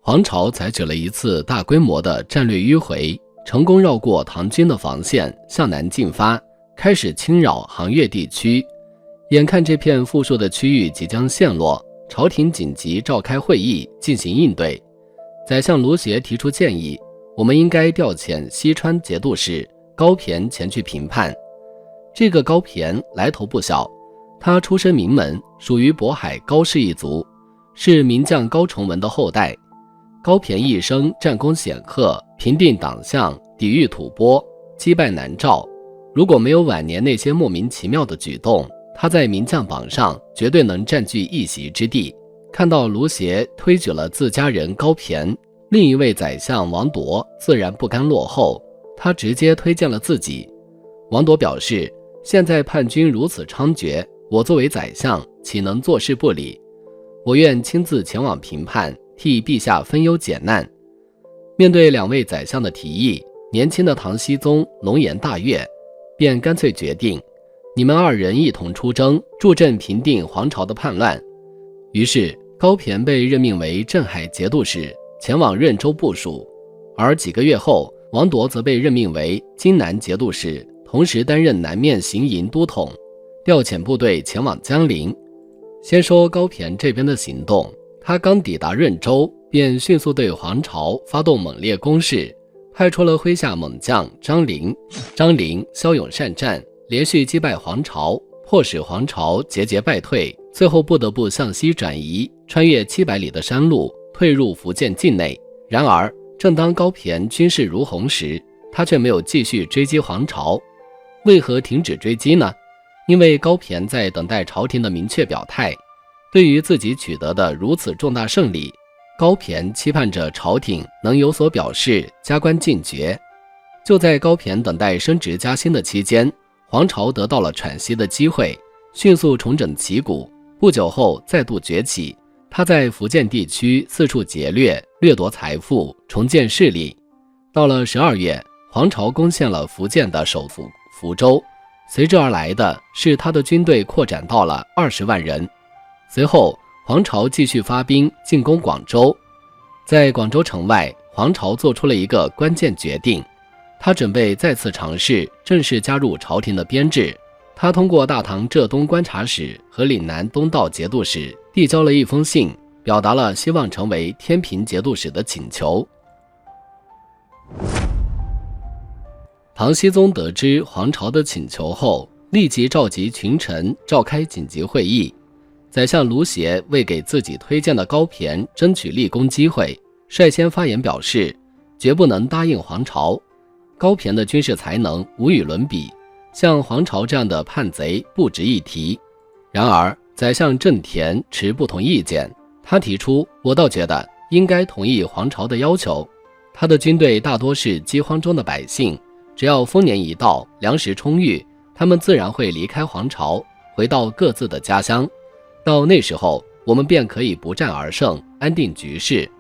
黄巢采取了一次大规模的战略迂回，成功绕过唐军的防线，向南进发，开始侵扰杭越地区。眼看这片富庶的区域即将陷落，朝廷紧急召开会议进行应对。宰相卢协提出建议，我们应该调遣西川节度使高骈前去平叛。这个高骈来头不小，他出身名门，属于渤海高氏一族，是名将高崇文的后代。高骈一生战功显赫，平定党项，抵御吐蕃，击败南诏。如果没有晚年那些莫名其妙的举动，他在名将榜上绝对能占据一席之地。看到卢协推举了自家人高骈，另一位宰相王铎自然不甘落后，他直接推荐了自己。王铎表示，现在叛军如此猖獗，我作为宰相岂能坐视不理？我愿亲自前往平叛，替陛下分忧解难。面对两位宰相的提议，年轻的唐僖宗龙颜大悦，便干脆决定，你们二人一同出征，助阵平定黄巢的叛乱。于是高骈被任命为镇海节度使，前往润州部署。而几个月后，王铎则被任命为荆南节度使，同时担任南面行营都统，调遣部队前往江陵。先说高骈这边的行动，他刚抵达润州，便迅速对黄巢发动猛烈攻势，派出了麾下猛将张陵。张陵骁勇善战，连续击败黄巢，迫使黄巢节节败退，最后不得不向西转移，穿越700里的山路，退入福建境内。然而正当高骈军势如虹时，他却没有继续追击黄巢。为何停止追击呢？因为高骈在等待朝廷的明确表态。对于自己取得的如此重大胜利，高骈期盼着朝廷能有所表示，加官进爵。就在高骈等待升职加薪的期间，黄巢得到了喘息的机会，迅速重整旗鼓，不久后再度崛起。他在福建地区四处劫掠，掠夺财富，重建势力。到了12月，黄巢攻陷了福建的首府福州，随之而来的是他的军队扩展到了20万人。随后黄巢继续发兵进攻广州。在广州城外，黄巢做出了一个关键决定，他准备再次尝试正式加入朝廷的编制。他通过大唐浙东观察使和岭南东道节度使递交了一封信，表达了希望成为天平节度使的请求。唐僖宗得知黄巢的请求后，立即召集群臣召开紧急会议。宰相卢协为给自己推荐的高骈争取立功机会，率先发言表示，绝不能答应黄巢。高骈的军事才能无与伦比，像黄巢这样的叛贼不值一提。然而宰相郑田持不同意见，他提出，我倒觉得应该同意黄巢的要求。他的军队大多是饥荒中的百姓，只要丰年一到，粮食充裕，他们自然会离开黄巢，回到各自的家乡。到那时候，我们便可以不战而胜，安定局势。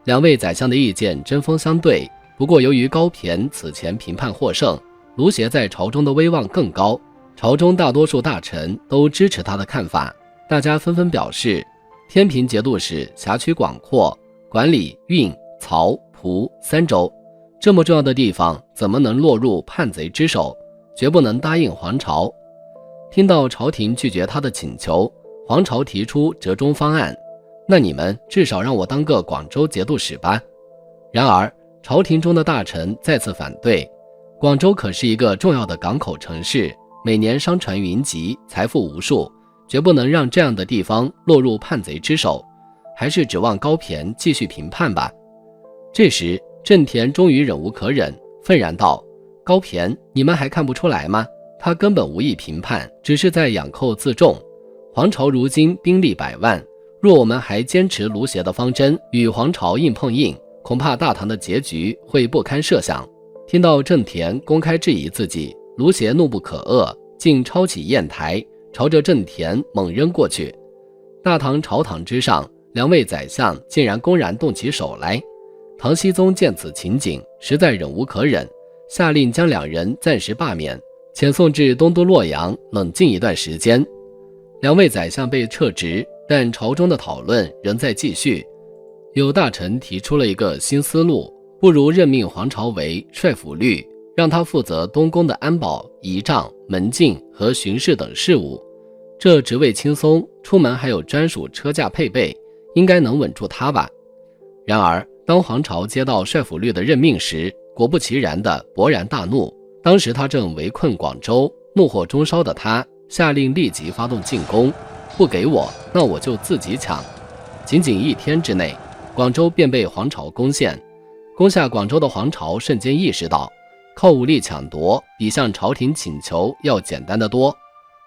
两位宰相的意见针锋相对，不过由于高骈此前平叛获胜，卢协在朝中的威望更高，朝中大多数大臣都支持他的看法。大家纷纷表示，天平节度使辖区广阔，管理运、曹、蒲3州，这么重要的地方怎么能落入叛贼之手？绝不能答应黄巢。听到朝廷拒绝他的请求，黄巢提出折中方案，那你们至少让我当个广州节度使吧。然而朝廷中的大臣再次反对，广州可是一个重要的港口城市，每年商船云集，财富无数，绝不能让这样的地方落入叛贼之手，还是指望高骈继续平叛吧。这时郑田终于忍无可忍，愤然道，高骈，你们还看不出来吗？他根本无意平叛，只是在养寇自重。黄巢如今兵力100万，若我们还坚持卢协的方针，与黄巢硬碰硬，恐怕大唐的结局会不堪设想。听到郑田公开质疑自己，卢协怒不可遏，竟抄起砚台，朝着郑田猛扔过去。大唐朝堂之上，两位宰相竟然公然动起手来。唐僖宗见此情景，实在忍无可忍，下令将两人暂时罢免，遣送至东都洛阳冷静一段时间。两位宰相被撤职，但朝中的讨论仍在继续。有大臣提出了一个新思路，不如任命黄巢为帅府律，让他负责东宫的安保、仪仗、门禁和巡视等事务。这职位轻松，出门还有专属车驾配备，应该能稳住他吧。然而当黄巢接到帅府律的任命时，果不其然的勃然大怒。当时他正围困广州，怒火中烧的他下令立即发动进攻，不给我，那我就自己抢。仅仅1天之内，广州便被黄巢攻陷。攻下广州的黄巢瞬间意识到，靠武力抢夺比向朝廷请求要简单得多。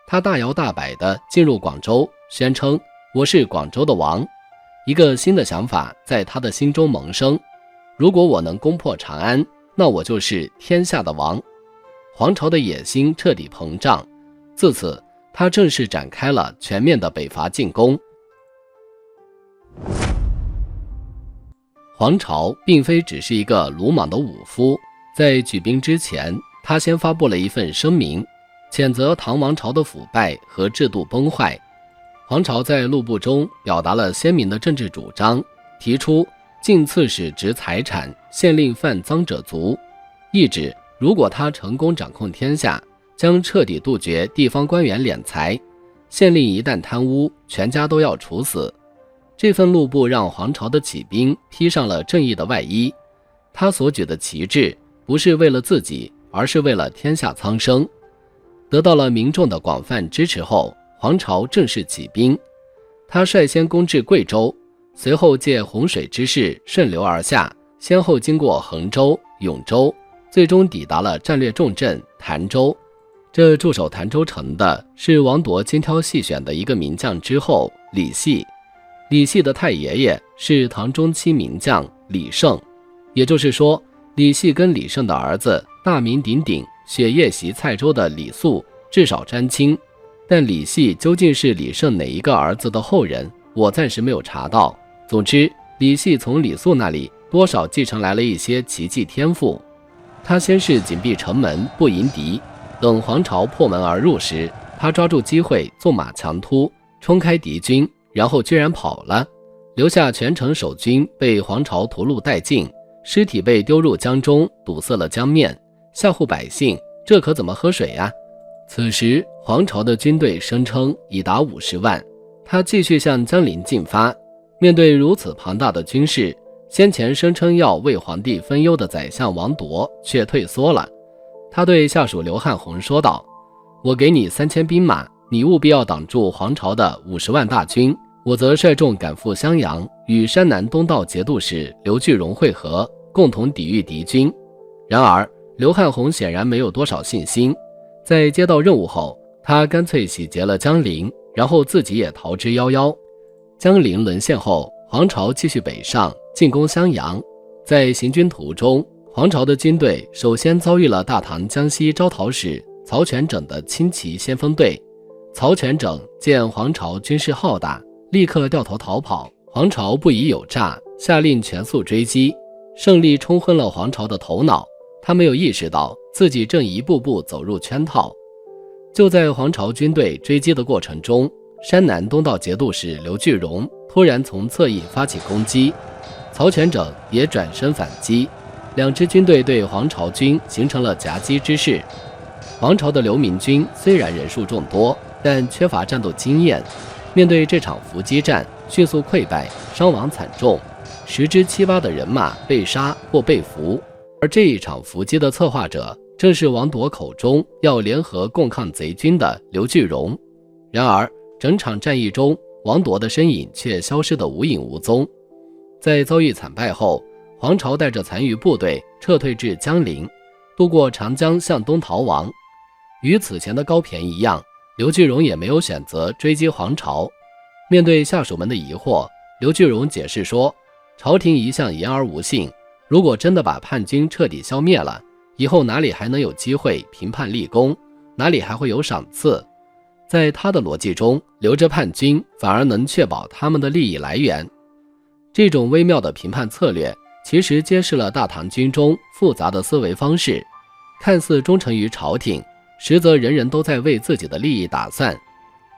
他大摇大摆地进入广州，宣称我是广州的王。一个新的想法在他的心中萌生，如果我能攻破长安，那我就是天下的王。黄巢的野心彻底膨胀，自此他正式展开了全面的北伐进攻。黄巢并非只是一个鲁莽的武夫，在举兵之前，他先发布了一份声明，谴责唐王朝的腐败和制度崩坏。黄巢在录部中表达了鲜明的政治主张，提出禁刺史执财产，限令犯赃者足，意指如果他成功掌控天下，将彻底杜绝地方官员敛财，限令一旦贪污，全家都要处死。这份录部让黄巢的起兵披上了正义的外衣，他所举的旗帜不是为了自己，而是为了天下苍生。得到了民众的广泛支持后，黄巢正式起兵。他率先攻至贵州，随后借洪水之势顺流而下，先后经过衡州、永州，最终抵达了战略重镇潭州。这驻守潭州城的是王铎精挑细选的一个名将之后李系。李系的太爷爷是唐中期名将李胜，也就是说，李系跟李胜的儿子大名鼎鼎雪夜袭蔡州的李肃至少沾亲，但李系究竟是李胜哪一个儿子的后人，我暂时没有查到。总之，李系从李肃那里多少继承来了一些奇迹天赋。他先是紧闭城门不迎敌，等黄巢破门而入时，他抓住机会纵马强突，冲开敌军，然后居然跑了，留下全城守军被黄巢屠戮殆尽，尸体被丢入江中，堵塞了江面，吓唬百姓，这可怎么喝水呀？此时黄巢的军队声称已达50万，他继续向江陵进发。面对如此庞大的军事，先前声称要为皇帝分忧的宰相王铎却退缩了。他对下属刘汉宏说道，我给你3000兵马，你务必要挡住黄巢的50万大军，我则率众赶赴襄阳，与山南东道节度使刘巨荣会合，共同抵御敌军。然而刘汉宏显然没有多少信心，在接到任务后，他干脆洗劫了江陵，然后自己也逃之夭夭。江陵沦陷后，黄巢继续北上进攻襄阳。在行军途中，黄巢的军队首先遭遇了大唐江西招讨使曹全整的轻骑先锋队。曹全整见黄巢军势浩大，立刻掉头逃跑。黄巢不疑有诈，下令全速追击。胜利冲昏了黄巢的头脑，他没有意识到自己正一步步走入圈套。就在黄巢军队追击的过程中，山南东道节度使刘巨荣突然从侧翼发起攻击，曹全整也转身反击，两支军队对黄巢军形成了夹击之势。黄巢的刘明军虽然人数众多，但缺乏战斗经验，面对这场伏击战迅速溃败，伤亡惨重，10之7、8的人马被杀或被俘。而这一场伏击的策划者正是王铎口中要联合共抗贼军的刘巨荣。然而整场战役中，王铎的身影却消失得无影无踪。在遭遇惨败后，黄巢带着残余部队撤退至江陵，渡过长江向东逃亡。与此前的高骈一样，刘巨荣也没有选择追击黄巢。面对下属们的疑惑，刘巨荣解释说，朝廷一向言而无信，如果真的把叛军彻底消灭了，以后哪里还能有机会平叛立功，哪里还会有赏赐？在他的逻辑中，留着叛军反而能确保他们的利益来源。这种微妙的评判策略其实揭示了大唐军中复杂的思维方式，看似忠诚于朝廷，实则人人都在为自己的利益打算。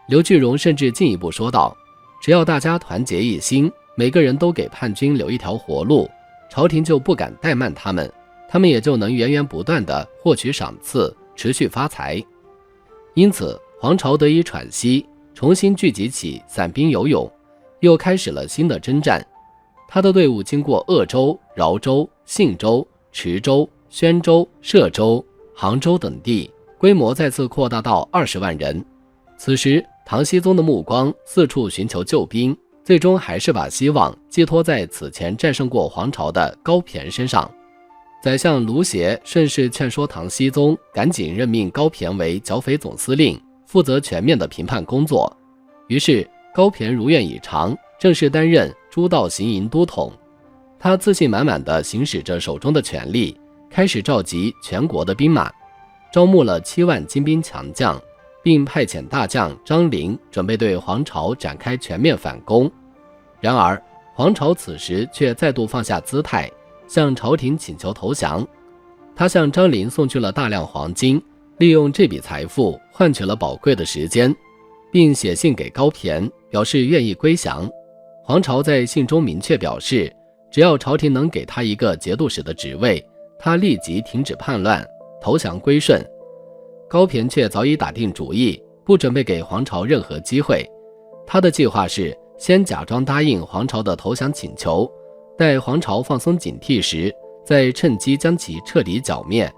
刘巨荣甚至进一步说道，只要大家团结一心，每个人都给叛军留一条活路，朝廷就不敢怠慢他们，他们也就能源源不断地获取赏赐，持续发财。因此黄巢得以喘息，重新聚集起散兵游勇，又开始了新的征战。他的队伍经过鄂州、饶州、信州、池州、宣州、歙州、杭州等地，规模再次扩大到20万人。此时唐僖宗的目光四处寻求救兵，最终还是把希望寄托在此前战胜过黄巢的高骈身上。宰相卢协顺势劝说唐僖宗赶紧任命高骈为剿匪总司令，负责全面的平叛工作。于是高骈如愿以偿，正式担任诸道行营都统。他自信满满地行使着手中的权力，开始召集全国的兵马，招募了7万精兵强将，并派遣大将张陵准备对黄巢展开全面反攻。然而黄巢此时却再度放下姿态，向朝廷请求投降。他向张陵送去了大量黄金，利用这笔财富换取了宝贵的时间，并写信给高骈，表示愿意归降。黄巢在信中明确表示，只要朝廷能给他一个节度使的职位，他立即停止叛乱，投降归顺。高骈却早已打定主意，不准备给黄巢任何机会。他的计划是先假装答应黄巢的投降请求，待黄巢放松警惕时，再趁机将其彻底剿灭。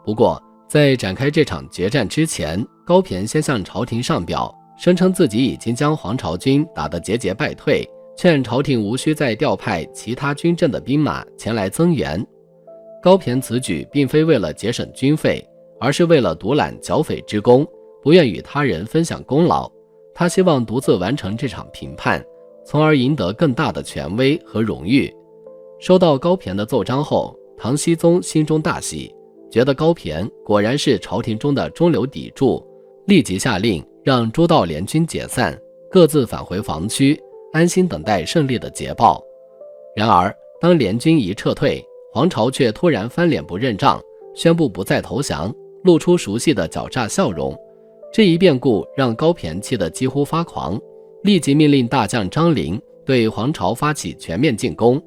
不过在展开这场决战之前，高骈先向朝廷上表，声称自己已经将黄巢军打得节节败退，劝朝廷无需再调派其他军镇的兵马前来增援。高骈此举并非为了节省军费，而是为了独揽剿匪之功，不愿与他人分享功劳。他希望独自完成这场平叛，从而赢得更大的权威和荣誉。收到高骈的奏章后，唐僖宗心中大喜，觉得高骈果然是朝廷中的中流砥柱，立即下令让诸道联军解散，各自返回防区，安心等待胜利的捷报。然而当联军一撤退，黄巢却突然翻脸不认账，宣布不再投降，露出熟悉的狡诈笑容。这一变故让高骈气得几乎发狂，立即命令大将张陵对黄巢发起全面进攻。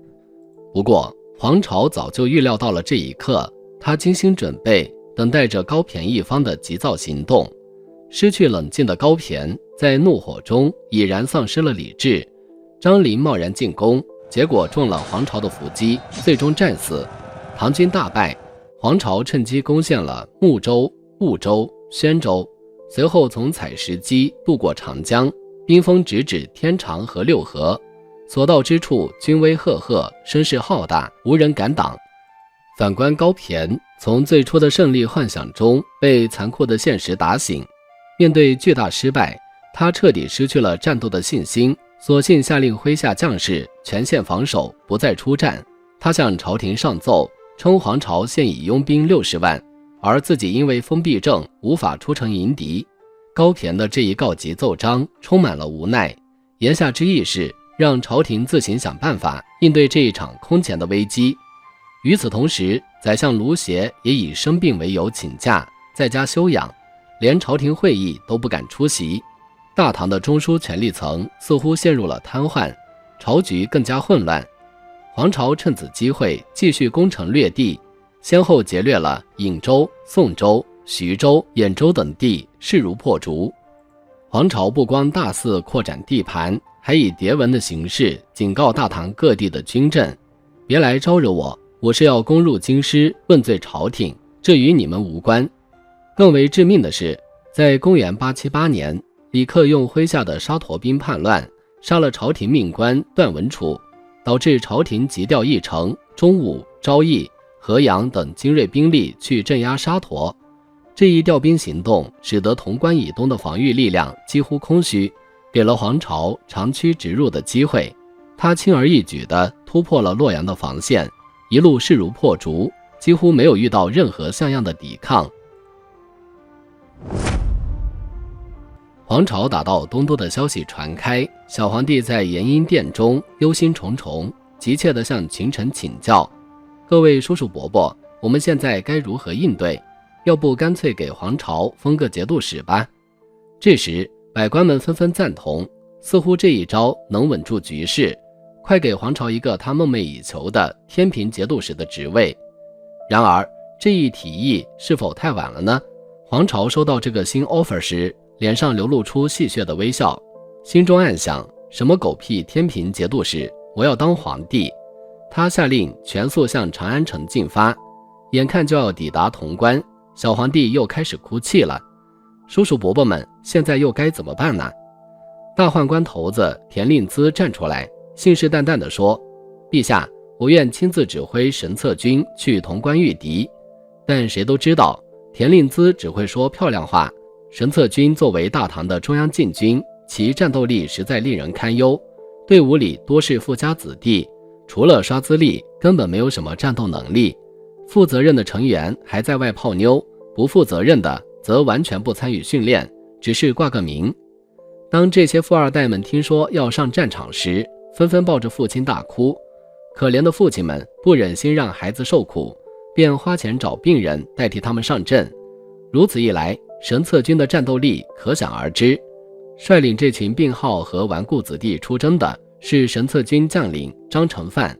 不过黄巢早就预料到了这一刻，他精心准备，等待着高骈一方的急躁行动。失去冷静的高骈在怒火中已然丧失了理智，张陵贸然进攻，结果中了黄巢的伏击，最终战死。唐军大败，黄巢趁机攻陷了睦州、婺州、宣州，随后从采石矶渡过长江，兵锋直指天长和六合，所到之处军威赫赫，声势浩大，无人敢挡。反观高骈，从最初的胜利幻想中被残酷的现实打醒，面对巨大失败，他彻底失去了战斗的信心，索性下令麾下将士全线防守，不再出战。他向朝廷上奏，称黄巢现已拥兵60万，而自己因为封闭症无法出城迎敌。高骈的这一告急奏章充满了无奈，言下之意是让朝廷自行想办法应对这一场空前的危机。与此同时，宰相卢协也以生病为由请假，在家休养，连朝廷会议都不敢出席。大唐的中枢权力层似乎陷入了瘫痪，朝局更加混乱。黄巢趁此机会继续攻城略地，先后劫掠了颍州、宋州、徐州、兖州等地，势如破竹。黄巢不光大肆扩展地盘，还以牒文的形式警告大唐各地的军镇，别来招惹我，我是要攻入京师问罪朝廷，这与你们无关。更为致命的是，在公元878年，李克用麾下的沙陀兵叛乱，杀了朝廷命官段文楚，导致朝廷急调义城、中武、昭义、河阳等精锐兵力去镇压沙陀。这一调兵行动使得潼关以东的防御力量几乎空虚，给了黄巢长驱直入的机会。他轻而易举地突破了洛阳的防线，一路势如破竹，几乎没有遇到任何像样的抵抗。黄巢打到东都的消息传开，小皇帝在延阴殿中忧心忡忡，急切地向群臣请教：各位叔叔伯伯，我们现在该如何应对？要不干脆给黄巢封个节度使吧？这时百官们纷纷赞同，似乎这一招能稳住局势。快给黄巢一个他梦寐以求的天平节度使的职位。然而这一提议是否太晚了呢？黄巢收到这个新 offer 时，脸上流露出戏谑的微笑，心中暗想，什么狗屁天平节度使，我要当皇帝。他下令全速向长安城进发，眼看就要抵达潼关，小皇帝又开始哭泣了。叔叔伯伯们，现在又该怎么办呢？大宦官头子田令孜站出来，信誓旦旦地说，陛下，我愿亲自指挥神策军去潼关御敌。但谁都知道，田令孜只会说漂亮话，神策军作为大唐的中央禁军，其战斗力实在令人堪忧，队伍里多是富家子弟，除了刷资历，根本没有什么战斗能力。负责任的成员还在外泡妞，不负责任的则完全不参与训练，只是挂个名。当这些富二代们听说要上战场时，纷纷抱着父亲大哭。可怜的父亲们不忍心让孩子受苦，便花钱找病人代替他们上阵。如此一来，神策军的战斗力可想而知。率领这群病号和顽固子弟出征的是神策军将领张承范。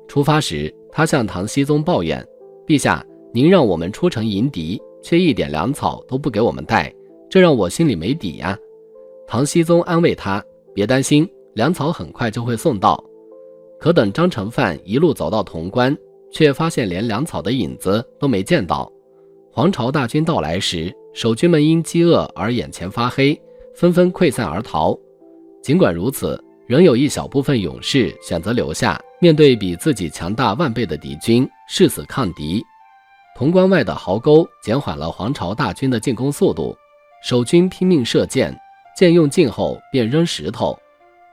出发时，他向唐僖宗抱怨，陛下，您让我们出城迎敌，却一点粮草都不给我们带，这让我心里没底呀。唐僖宗安慰他，别担心，粮草很快就会送到。可等张承范一路走到潼关，却发现连粮草的影子都没见到。黄巢大军到来时，守军们因饥饿而眼前发黑，纷纷溃散而逃。尽管如此，仍有一小部分勇士选择留下，面对比自己强大万倍的敌军，誓死抗敌。潼关外的壕沟减缓了黄巢大军的进攻速度，守军拼命射箭，箭用尽后便扔石头。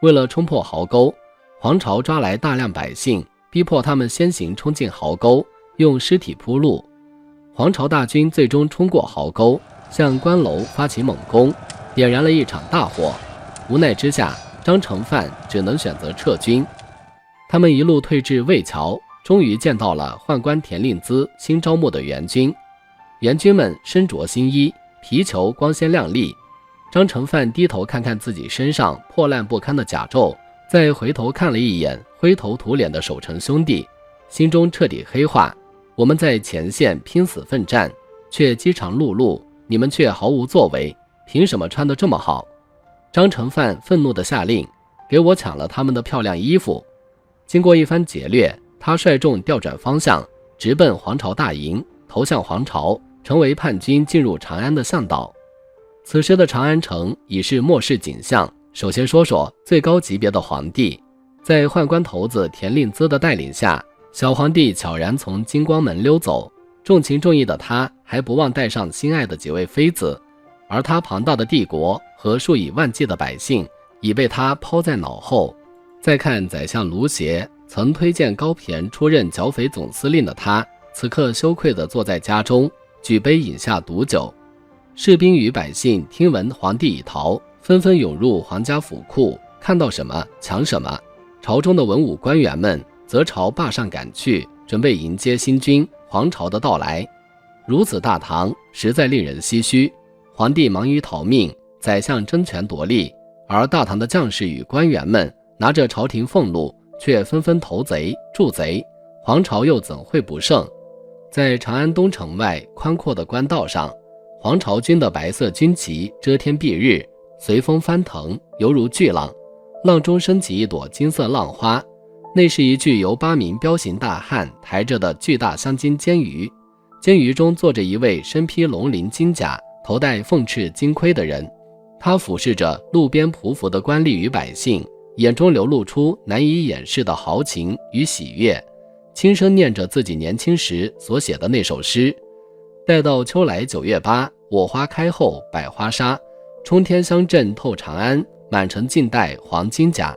为了冲破壕沟，黄巢抓来大量百姓，逼迫他们先行冲进壕沟，用尸体铺路。黄巢大军最终冲过壕沟，向关楼发起猛攻，点燃了一场大火。无奈之下，张承范只能选择撤军。他们一路退至魏桥，终于见到了宦官田令孜新招募的援军。援军们身着新衣，皮裘光鲜亮丽。张承范低头看看自己身上破烂不堪的甲胄，再回头看了一眼灰头土脸的守城兄弟，心中彻底黑化。我们在前线拼死奋战，却饥肠辘辘，你们却毫无作为，凭什么穿得这么好？张承范愤怒地下令，给我抢了他们的漂亮衣服。经过一番劫掠，他率众调转方向，直奔黄巢大营，投向黄巢，成为叛军进入长安的向导。此时的长安城已是末世景象。首先说说最高级别的皇帝，在宦官头子田令孜的带领下，小皇帝悄然从金光门溜走。重情重义的他还不忘带上心爱的几位妃子，而他庞大的帝国和数以万计的百姓已被他抛在脑后。再看宰相卢协，曾推荐高骈出任剿匪总司令的他，此刻羞愧地坐在家中，举杯饮下毒酒。士兵与百姓听闻皇帝已逃，纷纷涌入皇家府库，看到什么抢什么。朝中的文武官员们则朝坝上赶去，准备迎接新君黄巢的到来。如此大唐，实在令人唏嘘。皇帝忙于逃命，宰相争权夺利，而大唐的将士与官员们拿着朝廷俸禄，却纷纷投贼助贼，黄巢又怎会不胜？在长安东城外宽阔的官道上，黄巢军的白色军旗遮天蔽日，随风翻腾，犹如巨浪，浪中升起一朵金色浪花，那是一具由8名彪形大汉抬着的巨大镶金监鱼，监鱼中坐着一位身披龙鳞金甲，头戴凤翅金盔的人。他俯视着路边匍匐的官吏与百姓，眼中流露出难以掩饰的豪情与喜悦，轻声念着自己年轻时所写的那首诗：待到秋来9月8，我花开后百花杀，冲天香阵透长安，满城尽带黄金甲。